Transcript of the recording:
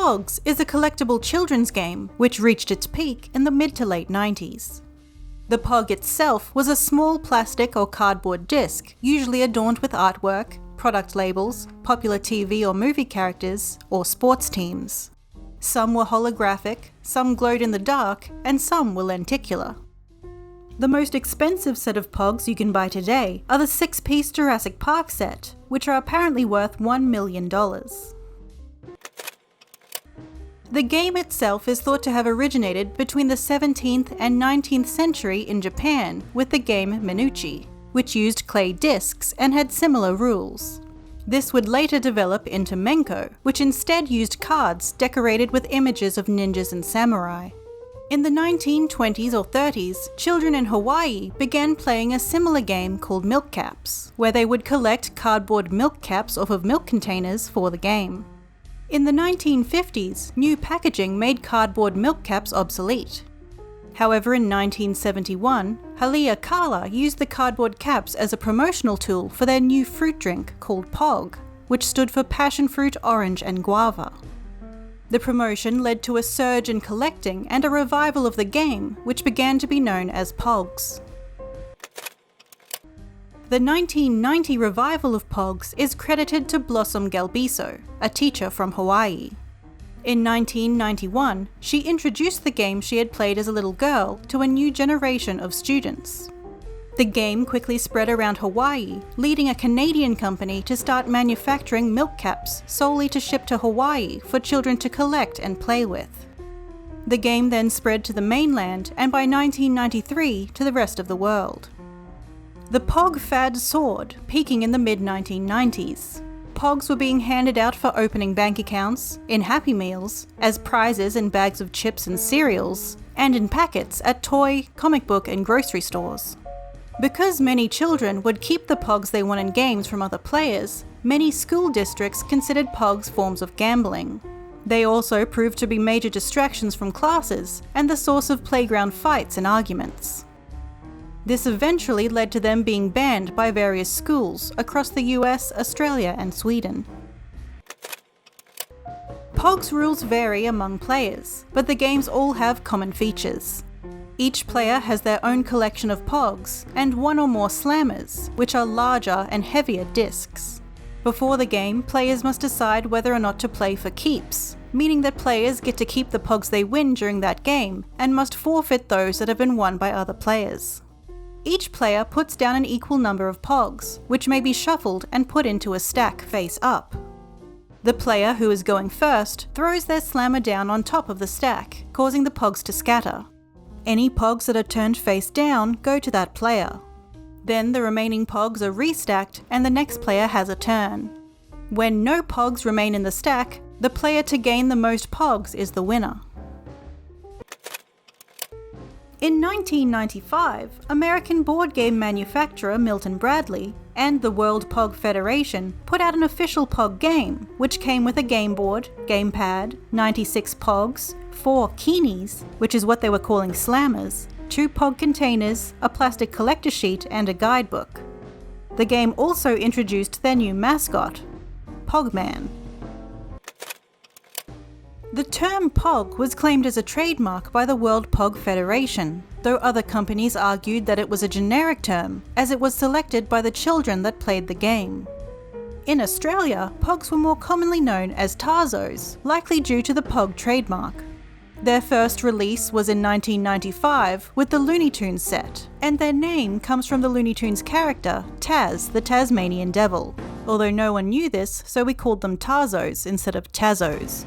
Pogs is a collectible children's game which reached its peak in the mid to late 90s. The Pog itself was a small plastic or cardboard disc, usually adorned with artwork, product labels, popular TV or movie characters, or sports teams. Some were holographic, some glowed in the dark, and some were lenticular. The most expensive set of Pogs you can buy today are the 6-piece Jurassic Park set, which are apparently worth $1 million. The game itself is thought to have originated between the 17th and 19th century in Japan with the game Minuchi, which used clay discs and had similar rules. This would later develop into Menko, which instead used cards decorated with images of ninjas and samurai. In the 1920s or 30s, children in Hawaii began playing a similar game called Milk Caps, where they would collect cardboard milk caps off of milk containers for the game. In the 1950s, new packaging made cardboard milk caps obsolete. However, in 1971, Halia Kala used the cardboard caps as a promotional tool for their new fruit drink called Pog, which stood for passion fruit, orange, and guava. The promotion led to a surge in collecting and a revival of the game, which began to be known as Pogs. The 1990 revival of Pogs is credited to Blossom Galbiso, a teacher from Hawaii. In 1991, she introduced the game she had played as a little girl to a new generation of students. The game quickly spread around Hawaii, leading a Canadian company to start manufacturing milk caps solely to ship to Hawaii for children to collect and play with. The game then spread to the mainland and by 1993 to the rest of the world. The Pog fad soared, peaking in the mid-1990s. Pogs were being handed out for opening bank accounts, in Happy Meals, as prizes in bags of chips and cereals, and in packets at toy, comic book, and grocery stores. Because many children would keep the Pogs they won in games from other players, many school districts considered Pogs forms of gambling. They also proved to be major distractions from classes and the source of playground fights and arguments. This eventually led to them being banned by various schools across the US, Australia, and Sweden. Pogs rules vary among players, but the games all have common features. Each player has their own collection of Pogs, and one or more slammers, which are larger and heavier discs. Before the game, players must decide whether or not to play for keeps, meaning that players get to keep the Pogs they win during that game, and must forfeit those that have been won by other players. Each player puts down an equal number of Pogs, which may be shuffled and put into a stack face up. The player who is going first throws their slammer down on top of the stack, causing the Pogs to scatter. Any Pogs that are turned face down go to that player. Then the remaining Pogs are restacked and the next player has a turn. When no Pogs remain in the stack, the player to gain the most Pogs is the winner. In 1995, American board game manufacturer Milton Bradley and the World Pog Federation put out an official Pog game, which came with a game board, gamepad, 96 Pogs, 4 Keenies, which is what they were calling slammers, 2 Pog containers, a plastic collector sheet, and a guidebook. The game also introduced their new mascot, Pogman. The term Pog was claimed as a trademark by the World Pog Federation, though other companies argued that it was a generic term, as it was selected by the children that played the game. In Australia, Pogs were more commonly known as Tazos, likely due to the Pog trademark. Their first release was in 1995 with the Looney Tunes set, and their name comes from the Looney Tunes character, Taz, the Tasmanian Devil, although no one knew this, so we called them Tazos instead of Tazos.